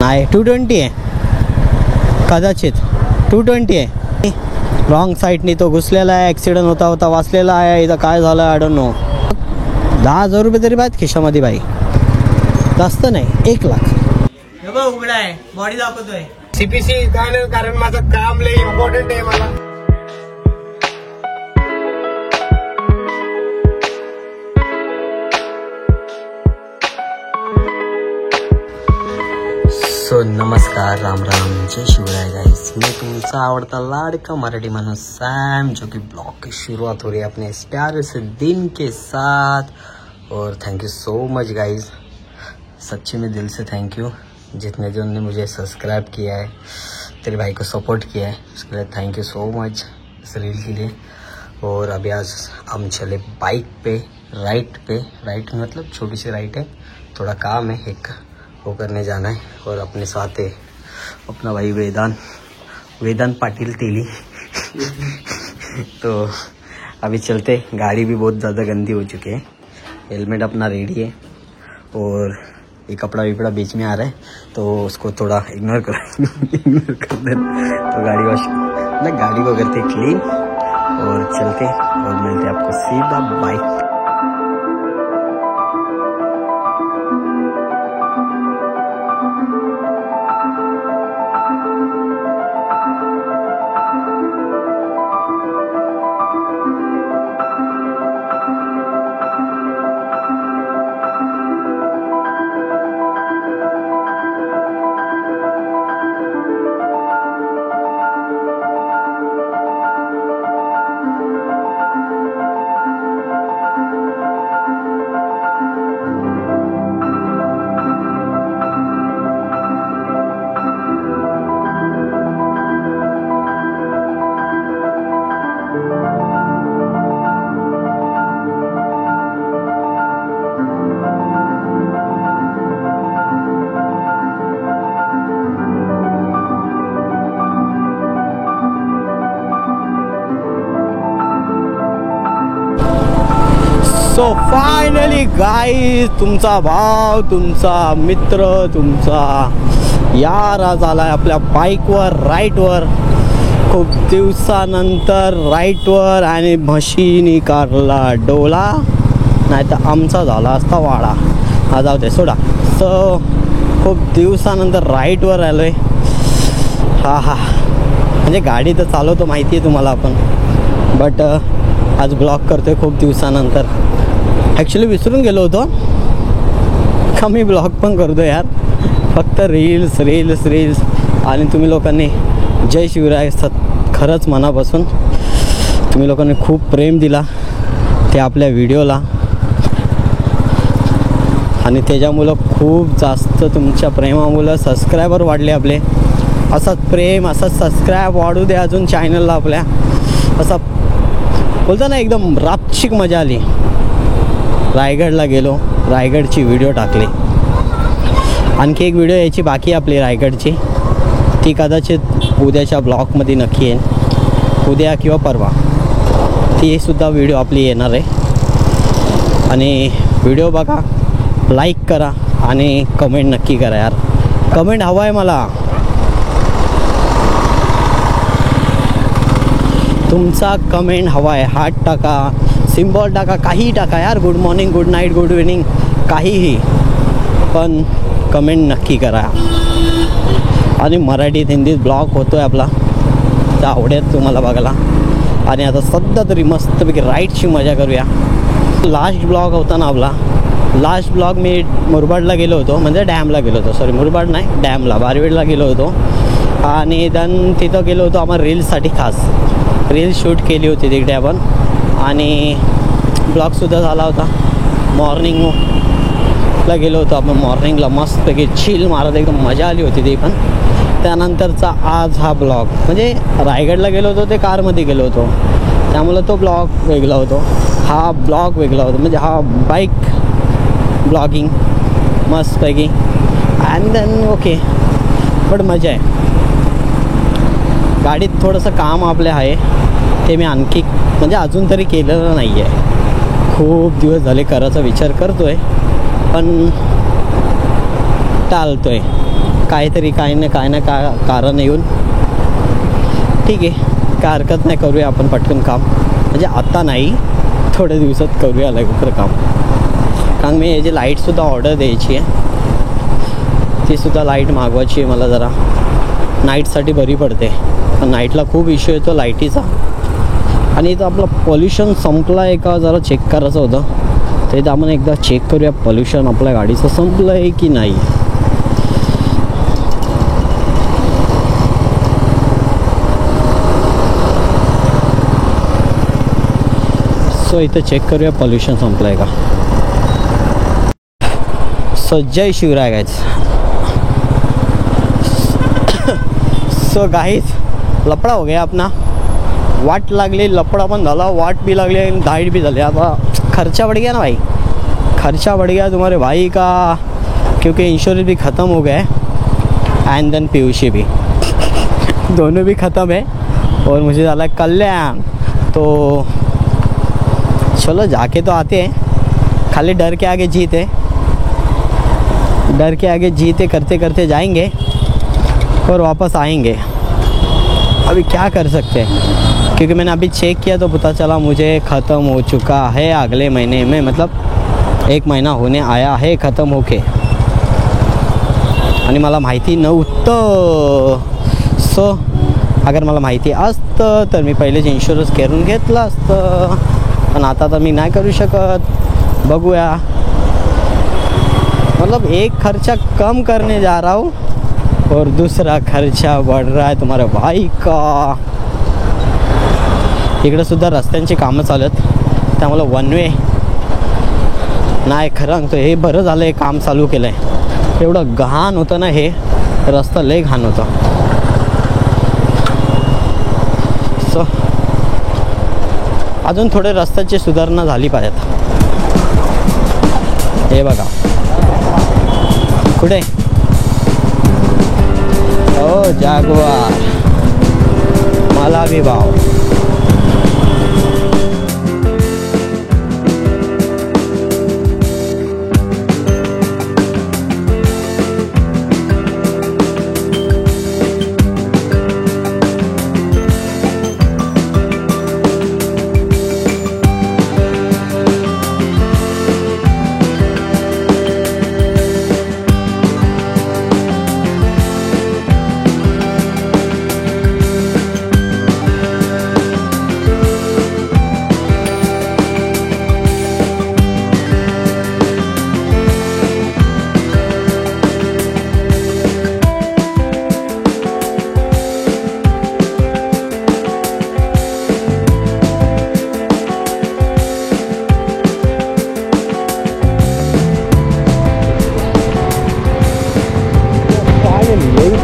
नाही 220 आहे कदाचित 220 आहे. रॉंग साईडनी तो घुसलेला आहे. ॲक्सिडेंट होता होता वाचलेला आहे. इथं काय झालं आय डोंट नो. 10,000 रुपये तरी पाहिजे खिशामध्ये बाई, जास्त नाही 1 लाख. उघडा आहे बॉडी दाखवतोय CPC कारण माझं काम लय इम्पॉर्टंट आहे मला. नमस्कार, राम राम, जय शिवराय गाइस. मैं तुमचा आवडता लाडका मराठी माणूस सैम, जो कि ब्लॉग की शुरुआत हो रही है अपने इस प्यारे से दिन के साथ. और thank you so much guys, सच्ची में दिल से थैंक यू. जितने जन ने मुझे सब्सक्राइब किया है, तेरे भाई को सपोर्ट किया है, उसके लिए थैंक यू सो मच इस रील के लिए. और अभी आज हम चले बाइक पे, राइट मतलब छोटी सी राइड है, थोड़ा काम है एक वो करने जाना है. और अपने साथ है अपना भाई वेदांत पाटिल तेली. तो अभी चलते. गाड़ी भी बहुत ज़्यादा गंदी हो चुकी है. हेलमेट अपना रेडी है और ये कपड़ा विपड़ा बीच में आ रहा है, तो उसको थोड़ा इग्नोर कर दे. तो गाड़ी को करते क्लीन और चलते और मिलते आपको सीधा बाइक. सो फायनली गाईज, तुमचा भाव, तुमचा मित्र, तुमचा यार आज आलाय आपल्या बाईकवर, राईटवर. खूप दिवसानंतर राईटवर. आणि म्हशीनी काढला डोला, नाही तर आमचा झाला असता वाडा. हा जाऊ दे सोडा. सो खूप दिवसानंतर राईटवर आलो आहे. हा म्हणजे गाडी तर चालवतो माहिती आहे तुम्हाला आपण, बट आज ब्लॉग करतो आहे खूप दिवसानंतर. ॲक्च्युली विसरून गेलो होतो का मी ब्लॉग पण करतो यार. फक्त रील्स. आणि तुम्ही लोकांनी जय शिवराय, खरंच मनापासून तुम्ही लोकांनी खूप प्रेम दिला ते आपल्या व्हिडिओला. आणि त्याच्यामुळं खूप जास्त तुमच्या प्रेमामुळं सबस्क्रायबर वाढले आपले. असंच प्रेम, असंच सबस्क्राईब वाढू दे अजून चॅनलला आपल्या. असं बोलतो ना, एकदम रापचिक मजा आली. रायगडला गेलो, रायगडची व्हिडिओ टाकली. आणखी एक व्हिडिओ यायची बाकी आपली रायगडची, ती कदाचित उद्याच्या ब्लॉगमध्ये नक्की येईल, उद्या किंवा परवा. ती सुद्धा व्हिडिओ आपली येणार आहे. आणि व्हिडिओ बघा, लाईक करा आणि कमेंट नक्की करा यार. कमेंट हवा आहे मला, तुमचा कमेंट हवा आहे. हार्ट टाका, सिम्बॉल टाका, काहीही टाका यार. Good morning, good night, good evening, काहीही, पण कमेंट नक्की करा. आणि मराठीत हिंदीत ब्लॉग होतो आहे आपला, तर आवडेल तुम्हाला बघायला. आणि आता सध्या तरी मस्तपैकी राईडची मजा करूया. लास्ट ब्लॉग होता ना आपला, लास्ट ब्लॉग मी मुरबाडला गेलो होतो, म्हणजे डॅमला गेलो होतो. सॉरी, मुरबाड नाही, डॅमला, बारवेडला गेलो होतो. आणि देन तिथं गेलो होतो आम्हाला रील्ससाठी, खास रील शूट केली होती तिकडे आपण. आणि ब्लॉगसुद्धा झाला होता. मॉर्निंगला गेलो होतो आपण, मॉर्निंगला मस्तपैकी चिल मारत, एकदम मजा आली होती ती पण. त्यानंतरचा आज हा ब्लॉग, म्हणजे रायगडला गेलो होतो ते कारमध्ये गेलो होतो, त्यामुळं तो ब्लॉग वेगळा होतो, हा ब्लॉग वेगळा होता. म्हणजे हा बाईक ब्लॉगिंग मस्तपैकी. अँड देन ओके, बट मजा आहे. गाडीत थोडंसं काम आपले आहे, ते मी आणखी म्हणजे अजून तरी केलेलं नाही आहे. खूप दिवस झाले करायचा विचार करतो आहे, पण टाळतो आहे. काहीतरी काय ना कारण येऊन ठीक आहे, काय हरकत नाही, करूया आपण पटकन काम. म्हणजे आता नाही, थोड्या दिवसात करूया लवकर काम. कारण मी याची लाईटसुद्धा ऑर्डर द्यायची आहे, तीसुद्धा लाईट मागवायची आहे मला जरा. नाईटसाठी बरी पडते, पण नाईटला खूप इश्यू येतो लाईटीचा. आणि इथं आपलं पॉल्युशन संपलं आहे का जरा चेक करायचं होतं, तर इथं आपण एकदा चेक करूया पॉल्युशन आपल्या गाडीचं संपलं आहे की नाही. सो इथं चेक करूया पॉल्युशन संपलं आहे का. सो जय शिवराय गाईज. सो गाईज लफड़ा हो गया अपना, वाट लागली, लफड़ा पण झाला, वाट भी लागली, धाईट भी झाली. आता खर्चा बढ़ गया ना भाई, खर्चा बढ़ गया तुम्हारे भाई का, क्योंकि इंश्योरेंस भी ख़त्म हो गया है एंड देन पीयूसी भी दोनों भी ख़त्म है. और मुझे ज़्यादा कल्याण, तो चलो जाके तो आते हैं, खाली डर के आगे जीते, डर के आगे जीते करते करते जाएंगे और वापस आएंगे. अभी क्या कर सकते हैं, क्योंकि मैंने अभी चेक किया तो पता चला मुझे ख़त्म हो चुका है अगले महीने में. मतलब 1 महिना होने आया है ख़त्म होके, आणि मला माहिती नव्हतं. सो अगर मला माहिती असतं तर मी पहिलेच इन्शुरन्स करून घेतलं असतं, पण आता तर मी नाही करू शकत. बघूया, मतलब एक खर्चा कम करने जा रहा हूँ और दूसरा खर्चा बढ़ रहा है तुम्हारे भाई का. इकडे सुद्धा रस्त्यांची कामं चालू आहेत, त्यामुळे वन वे नाही. खरं तर हे बरं झालं हे काम चालू केलं आहे. एवढं घाण होतं ना हे रस्ता, लय घाण होतं. सो अजून थोडे रस्त्याची सुधारणा झाली पाहिजेत. हे बघा कुठे, ओ जागवार मला भी भाव.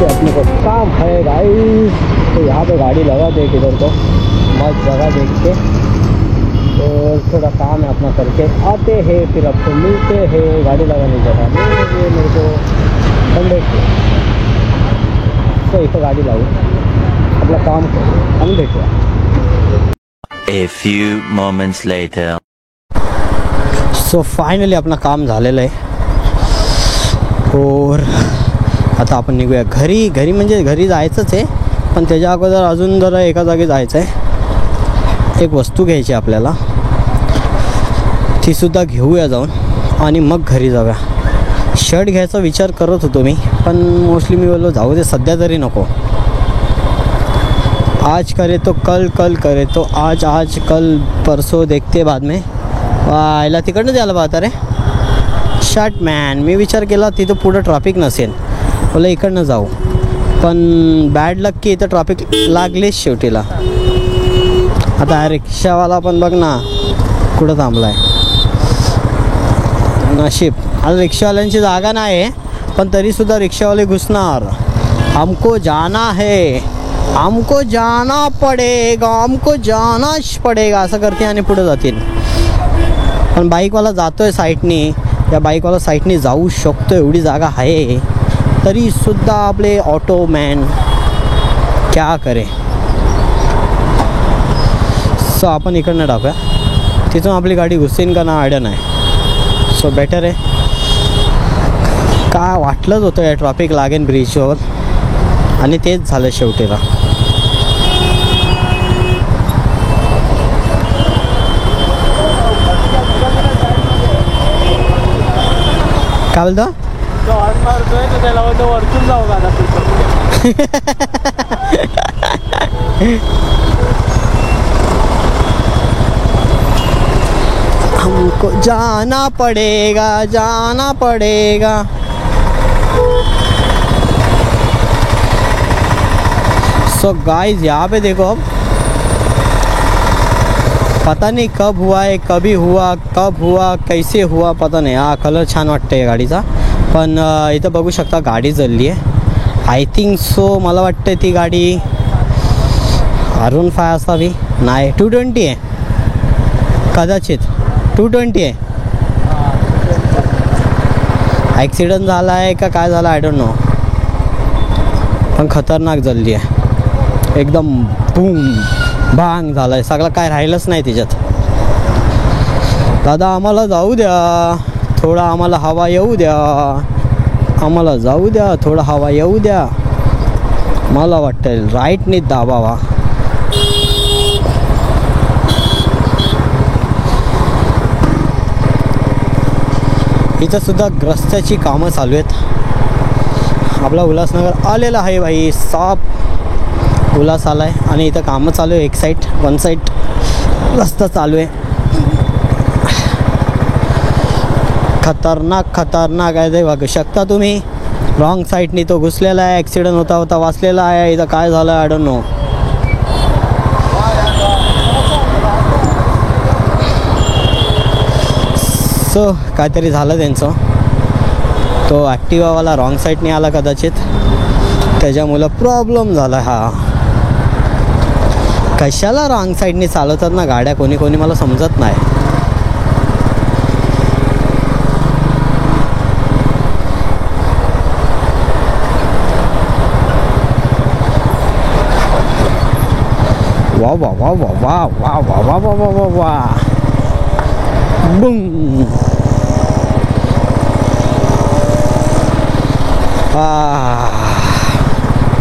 अपने को काम है गाइस, तो यहाँ पे गाड़ी लगा दे किधर को मस्त जगह देख के, और थोड़ा काम है अपना करके आते हैं, फिर आपको मिलते हैं. गाड़ी लगाने जगह नहीं मेरे को 100 तो इथं गाडी लावू, आपलं काम करू आणि भेटूया. A few moments later. So finally आपलं काम झालेलं आहे, और आता आपण निघूया घरी. घरी म्हणजे घरी जायचंच आहे, पण त्याच्या अगोदर अजून जरा एका जागी जायचं आहे. एक वस्तू घ्यायची आपल्याला, तीसुद्धा घेऊया जाऊन आणि मग घरी जाऊया. शर्ट घ्यायचा विचार करत होतो मी, पण मोस्टली मी बोललो जाऊ दे सध्या तरी नको. आज करे तो कल, कल करे तो आज, आज कल परसों देखते बाद में. याला तिकडनं द्यायला पाहता रे शर्ट मॅन. मी विचार केला तिथं पुढं ट्रॅफिक नसेल, बोला इकडनं जाऊ, पण बॅड लक की इथं ट्रॅफिक लागलीच शेवटीला. आता रिक्षावाला पण बघ ना कुठं थांबला आहे, नशीब. आता रिक्षावाल्यांची जागा नाही आहे, पण तरीसुद्धा रिक्षावाले घुसणार. हमको जाना है, हमको जाना पडेगा, हमको जानाच पडेगा असं करते आणि पुढे जातील. पण बाईकवाला जातोय साईडनी, या बाईकवाला साईडनी जाऊ शकतो, एवढी जागा आहे, तरीसुद्धा आपले ऑटोमॅन क्या करे. सो आपण इकडनं टाकूया, तिथून आपली गाडी घुसेन का ना आयडिया नाही. सो बेटर आहे काय वाटलंच होतं या ट्रॉफिक लागेल ब्रिजवर आणि तेच झालं शेवटीला. काय बोलतो त्याला वरतून जाऊ का हमको जाना पड़ेगा जाना पड़ेगा. सो गाइस यहाँ पे देखो, अब पता नहीं कब हुआ है, कभी हुआ, कब हुआ, कैसे हुआ पता नाही. हा कलर छान वाटतं गाडीचा, पण इथं बघू शकता गाडी जळली आहे. आय थिंक सो मला वाटतं ती गाडी R15 असावी. नाही 220 आहे कदाचित, 220 आहे. ॲक्सिडेंट झाला आहे का काय झालं आय डोंट नो, पण खतरनाक जळली आहे एकदम. बूम भांग झालं आहे सगळं, काय राहिलंच नाही तिच्यात. दादा आम्हाला जाऊ द्या, थोडा आम्हाला हवा येऊ द्या, आम्हाला जाऊ द्या, थोडा हवा येऊ द्या. मला वाटतं राईटने दाबावा. इथं सुद्धा रस्त्याची कामं चालू आहेत. आपला उल्हासनगर आलेला आहे भाई, साप उल्हास आला आहे आणि इथं कामं चालू आहे. एक साईड वन साईड रस्ता चालू आहे. खतरनाक खतरनाक आहे ते बघू शकता तुम्ही. रॉंग साईडनी तो घुसलेला आहे, ॲक्सिडेंट होता होता वाचलेला आहे. इथं काय झालं आय डोंट नो. सो काहीतरी झालं त्यांचं. तो ॲक्टिवावाला रॉंग साईडने आला कदाचित, त्याच्यामुळं प्रॉब्लेम झाला. हा कशाला रॉंग साईडने चालवतात ना गाड्या कोणी कोणी, मला समजत नाही. वा वा वा वा वा वा वा वा वा वा वा वा बुम.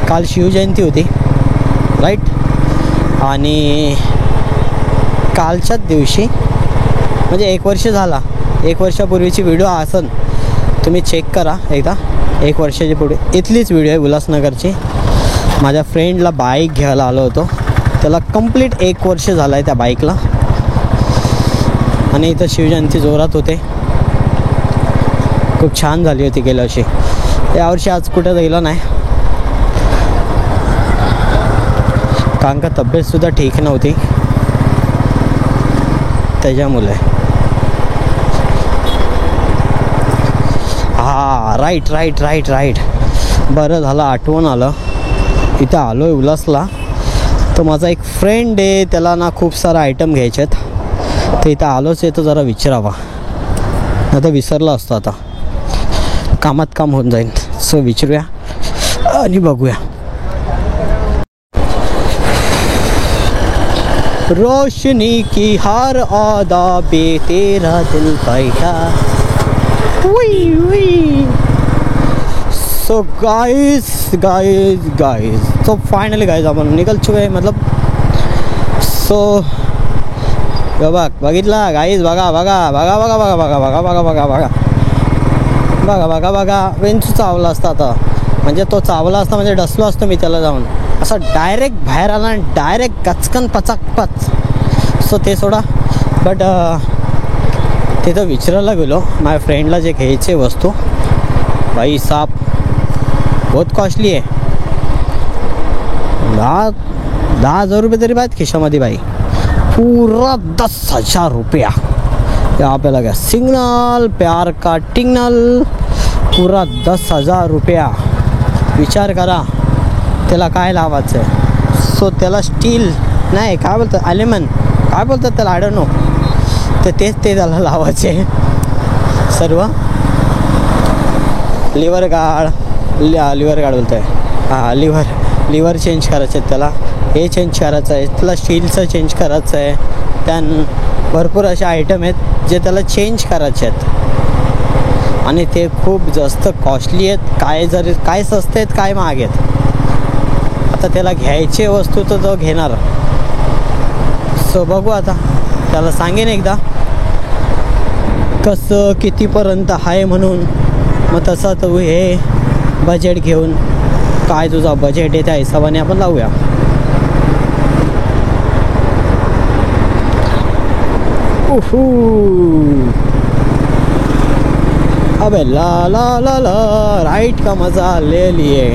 काल शिवजयंती होती राईट, आणि कालच्याच दिवशी म्हणजे 1 वर्ष झाला, 1 वर्षापूर्वीची व्हिडिओ असन, तुम्ही चेक करा एकदा. 1 वर्षाची पुढे इथलीच व्हिडिओ आहे उल्हासनगरची. माझ्या फ्रेंडला बाईक घ्यायला आलो होतो, त्याला कंप्लीट 1 वर्ष झालं आहे त्या बाईकला. आणि इथं शिवजयंती जोरात होते, खूप छान झाली होती गेल्या वर्षी. यावर्षी आज कुठं गेलं नाही, कारण का तब्येतसुद्धा ठीक नव्हती त्याच्यामुळे. हां राईट राईट राईट राईट, बरं झालं आठवण आलं. इथं आलो आहे उल्हासला, तर माझा एक फ्रेंड आहे, त्याला ना खूप सारा आयटम घ्यायचे आहेत. तर इथं आलोच आहे, तर जरा विचारावा, आता विसरला असतो. आता कामात काम होऊन जाईल. सो विचारूया आणि बघूया. रोशनी की हार आदाबे तेरा दिल बैठा. So guys so finally guys आपण निकल चुके हैं, मतलब सो बघितला गाईज. बघा बघा बघा बघा बघा बघा बघा बघा बघा बघा बघा बघा बघा. वेंचू चावला असता आता, म्हणजे तो चावला असता म्हणजे डसलो असतो मी त्याला जाऊन. असं डायरेक्ट बाहेर आला आणि डायरेक्ट कचकन पचाकपच. सो ते सोडा, बट तिथं विचारायला गेलो माझ्या फ्रेंडला जे घ्यायचे वस्तू. भाई साप बहुत कॉस्टली आहे. 10,000 रुपये तरी पाहिजे खिशामध्ये भाई, पूरा 10,000 रुपया. यहाँ पे लगा सिग्नल, प्यार का टिग्नल, पूरा 10,000 रुपया. विचार करा त्याला काय लावायचं आहे. सो त्याला स्टील नाही काय बोलतात, ॲल्युमिनियम काय बोलतात त्याला आय डोंट नो, तर तेच ते त्याला लावायचे सर्व. लिव्हर गार्ड बोलतो आहे, हां लिव्हर चेंज करायचे आहेत त्याला, हे चेंज करायचं आहे त्याला, स्टीलचं चेंज करायचं आहे. भरपूर असे आयटम आहेत जे त्याला चेंज करायचे आहेत. आणि ते खूप जास्त कॉस्टली आहेत. काय स्वस्त आहेत काय महाग आहेत. आता त्याला घ्यायचे वस्तू तर तो घेणार. सो बघू आता, त्याला सांगेन एकदा कसं कितीपर्यंत आहे म्हणून. मग तसं तू हे बजेट घेऊन काय तुझा बजेट आहे त्या हिशोबाने आपण लावूया. अबे ला ला ला ला राइड का मजा ले लिए.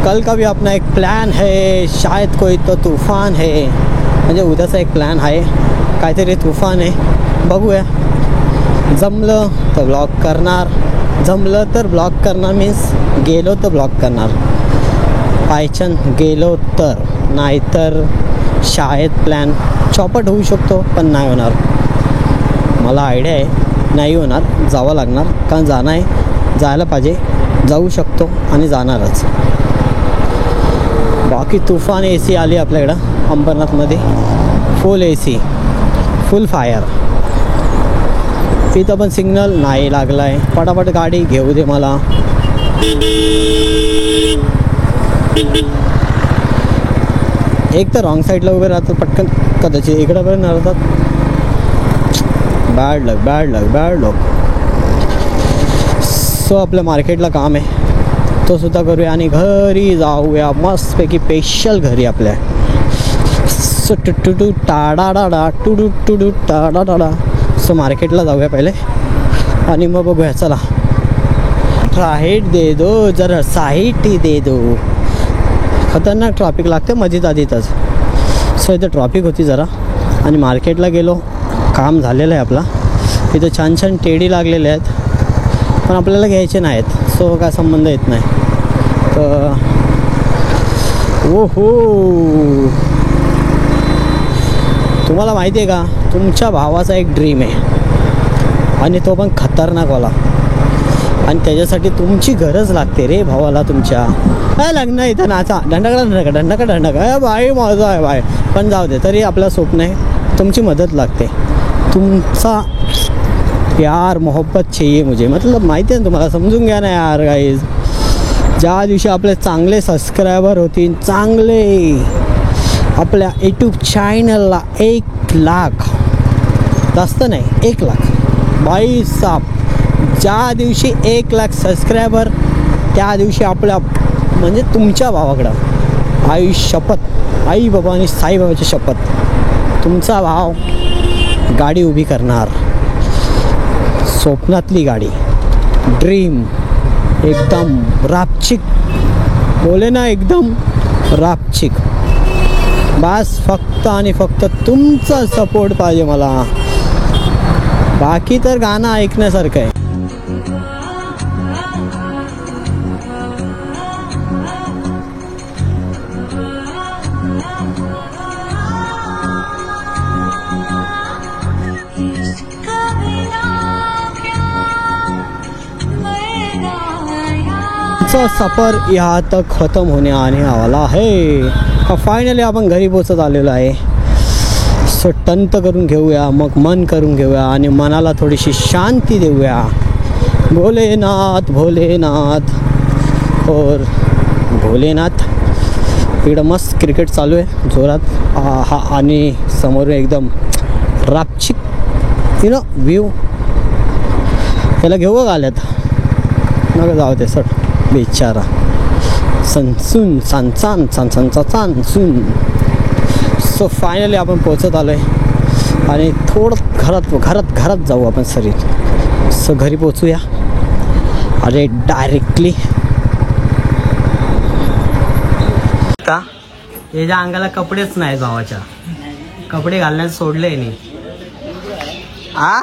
कल का भी अपना एक प्लॅन है, शायद कोई तो तूफान है. म्हणजे उद्याचा एक प्लॅन आहे, काहीतरी तुफान आहे. बघूया, जमलं तर ब्लॉग करणार, जमलं तर ब्लॉग करणार. मीन्स गेलो तर ब्लॉग करणार. बायचान गेलो तर, नाहीतर शाळेत प्लॅन चौपट होऊ शकतो, पण नाही होणार. मला आयडिया आहे नाही होणार, जावं लागणार. कारण जाणं आहे, जायला पाहिजे, जाऊ शकतो आणि जाणारच. बाकी तुफान AC आली आपल्याकडं अंबरनाथमध्ये, फुल AC, फुल फायर. इथं पण सिग्नल नाही लागला आहे. पटापट गाडी घेऊ दे मला. एक तर रॉंग साईडला उभे राहतात, पटकन कदाचित इकडं पण राहतात. बॅड लक, बॅड लक, बॅड लक. सो आपल्या मार्केटला काम आहे, तो सुद्धा करूया आणि घरी जाऊया मस्तपैकी. स्पेशल घरी आपल्या. सो टू टाडा डाडा टू टाडा डाडा. सो मार्केटला जाऊया पहिले आणि मग बघूया. चला, राईट दे दो जरा, साईट दे दो. खतरनाक ट्रॉफिक लागते मधीच आधीतच. सो इथं ट्रॉफिक होती जरा आणि मार्केटला गेलो. काम झालेलं आहे आपला. इथं छान छान टेडी लागलेले आहेत, पण आपल्याला घ्यायचे नाहीत. सो काय संबंध येत नाही. तर ओहो, तुम्हाला माहिती आहे का, तुमच्या भावाचा एक ड्रीम आहे आणि तो पण खतरनाकवाला. आणि त्याच्यासाठी तुमची गरज लागते रे भावाला तुमच्या. काय लग्न इथं नाचा, ढंडका बाई माझा आहे बाय. पण जाऊ दे, तरी आपलं स्वप्न आहे, तुमची मदत लागते. तुमचा प्यार मोहब्बत चाहिए मुझे. मतलब माहिती आहे ना तुम्हाला, समजून घ्या ना यार गाईज. ज्या दिवशी आपले चांगले सबस्क्रायबर होतील, चांगले आपल्या यूट्यूब चॅनलला 1 लाख, जास्त नाही 1 लाख बाई साप. ज्या दिवशी 1 लाख सबस्क्रायबर, त्या दिवशी आपल्या म्हणजे तुमच्या भावाकडं आई शपथ, आई बाबा आणि साईबाबाची शपथ, तुमचा भाव गाडी उभी करणार. स्वप्नातली गाडी, ड्रीम, एकदम रापचिक बोले ना, एकदम रापचिक. बस फक्त आणि फक्त तुमचा सपोर्ट पाहिजे मला. बाकी तर गाणं ऐकण्यासारखं आहे. सफर यहाँ तक खत्म होने आने वाला है. फायनली आपण घरी पोचत आलेलो आहे. सो टंत करून घेऊया, मग मन करून घेऊया आणि मनाला थोडीशी शांती देऊया. भोलेनाथ भोलेनाथ और भोलेनाथ. इकडं मस्त क्रिकेट चालू आहे जोरात. हा आणि समोर एकदम रापचिक व्ह्यू. त्याला घेऊ का आल्यात, नका जाऊ ते सट बेचारा. सनसून सान चान सान सान चान सून. सो फायनली आपण पोचत आलो आहे आणि थोडं घरात जाऊ आपण सरी. सो घरी पोचूया. अरे डायरेक्टली का याच्या अंगाला कपडेच नाहीत भावाच्या. कपडे घालण्यात सोडले नाही. आ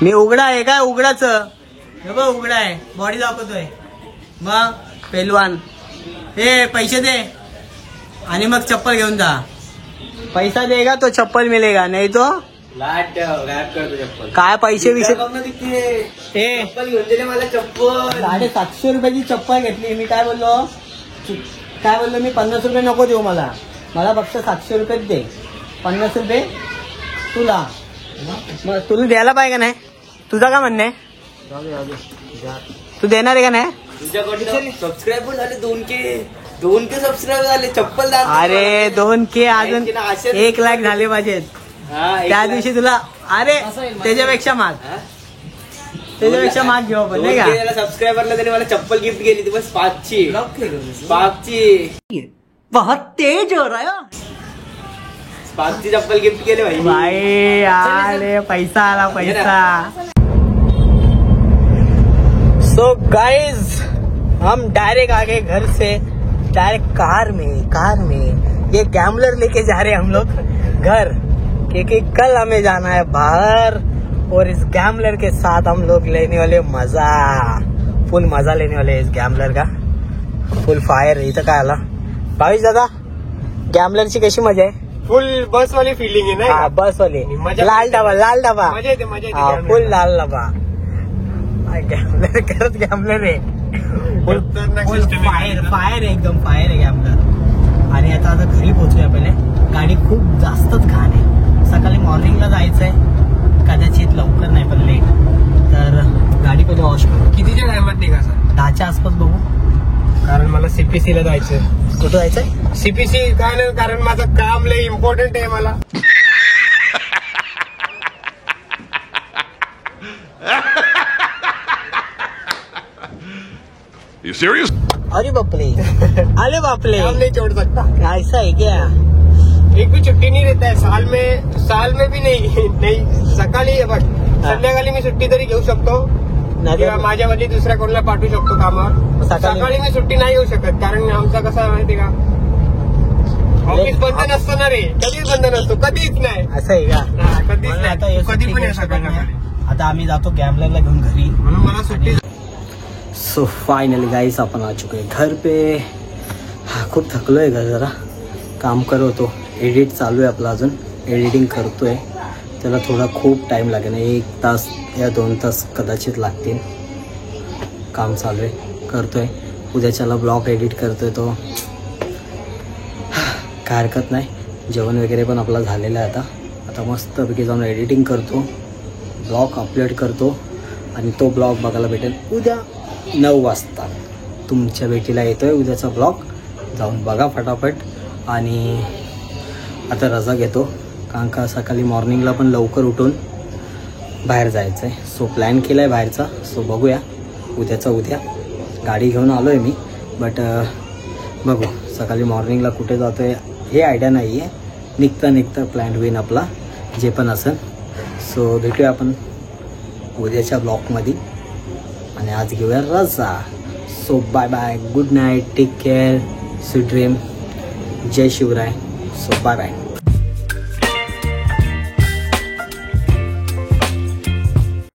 मी उघडा आहे काय, उघडाच बघ, उघडा आहे, बॉडी दाखवतोय. मग पेलवान हे पैसे दे आणि मग चप्पल घेऊन जा. पैसा देगा तो चप्पल मिलेगा, नाही तो काय पैसे विषय. चप्पल घेऊन दिले मला, चप्पल 750 रुपयाची चप्पल घेतली. मी काय बोललो, मी 50 रुपये नको देऊ मला फक्त 700 रुपयेच दे. 50 रुपये तुला मग तुला द्यायला पाहिजे का नाही? तुझं काय म्हणणं आहे? तू देणार आहे का नाही? तुझ्याकडे सबस्क्राईबर झाले 2K सबस्क्राईबर झाले. चप्पल दान. अरे 2K अजून 1 लाख झाले पाहिजेत. त्या दिवशी तुला अरे त्याच्यापेक्षा माग घेऊ आपण नाही का? सबस्क्रायबरला त्याने मला चप्पल गिफ्ट केली ती बस 5ची. बहुत तेज हो रहा है. 5ची चप्पल गिफ्ट केली भाई. भाई आले पैसा आला पैसा. सो गाइज हम डायरेक्ट आ गए घर से, डायरेक्ट कार में ये गैम्बलर लेके जा रहे हैं हम लोग घर, क्योंकि कल हमें जाना है बाहर और इस गैम्बलर के साथ हम लोग लेने वाले फुल मजा लेने वाले इस गैम्बलर का. फुल फायर. इथं काय आला भावेश दादा? गॅम्बलरची कशी मजा आहे? फुल बस वाली फिलिंग आहे ना. बस वाली मजा. लाल डबा मजा येते फुल लाल डबा. गॅम्बलर करत गॅम्बलर आहे. फुल फायर एकदम फायर आहे गॅम्बलर. आणि आता घरी पोहोचूया. पहिले गाडी खूप जास्तच घाण आहे. सकाळी मॉर्निंगला जायचंय, कदाचित लवकर नाही पण लेट, तर गाडी पहिले वॉश करू. कितीच्या टायमात निघा सर? 10च्या आसपास बघू. कारण मला CPC ला जायचंय. कुठं जायचंय? CPC काय नाही, कारण माझं काम लय इम्पॉर्टंट आहे मला. You serious? अरे बापले अरे बापले. काम नहीं छोड़ सकता. ऐसा है क्या? एक भी छुट्टी नहीं रहता है साल में भी नहीं. सकाळी बघ संध्याकाळी मी सुट्टी तरी घेऊ शकतो किंवा माझ्यावरती दुसऱ्या कोणाला पाठवू शकतो कामावर. सकाळी मी सुट्टी नाही घेऊ शकत, कारण आमचा कसा आहे माहिती का, ऑफिस बंद नसतं ना रे. कधीच बंद नसतो, कधीच नाही. असं आहे का? कधीच आता नाही. कधी पण येऊ शकत. आता आम्ही जातो गॅम्बलरला घेऊन घरी. म्हणून मला सुट्टी. सो फायनली गाइस आपण आ चुके हैं घर पे. खूप थकलो आहे घर, जरा काम करतो. एडिट चालू आहे आपला, अजून एडिटिंग करतोय. त्याला थोडा खूप टाईम लागेल, 1 तास या 2 तास कदाचित लागतील. काम चालू आहे, करतोय. उद्याच्याला ब्लॉग एडिट करतोय तो. काय हरकत नाही. जेवण वगैरे पण आपला झालेलं आहे. आता मस्तपैकी जाऊन एडिटिंग करतो, ब्लॉग अपलोड करतो आणि तो ब्लॉग बघायला भेटेल उद्या 9 वाजता. तुमच्या भेटीला येतोय उद्याचा ब्लॉग, जाऊन बघा फटाफट. आणि आता रजा घेतो, कारण का सकाळी मॉर्निंगला पण लवकर उठून बाहेर जायचं आहे. सो प्लॅन केला आहे बाहेरचा. सो बघूया उद्याचा उद्या. गाडी घेऊन आलो आहे मी, बट बघू सकाळी मॉर्निंगला कुठे जातो आहे हे आयडिया नाही आहे. निघता प्लॅन होईन आपला जे पण असेल. सो भेटूया आपण उद्याच्या ब्लॉगमध्ये. आणि आज घेऊया रजा. So bye bye, good night, take care, sweet dream, जय शिवराय. So bye bye.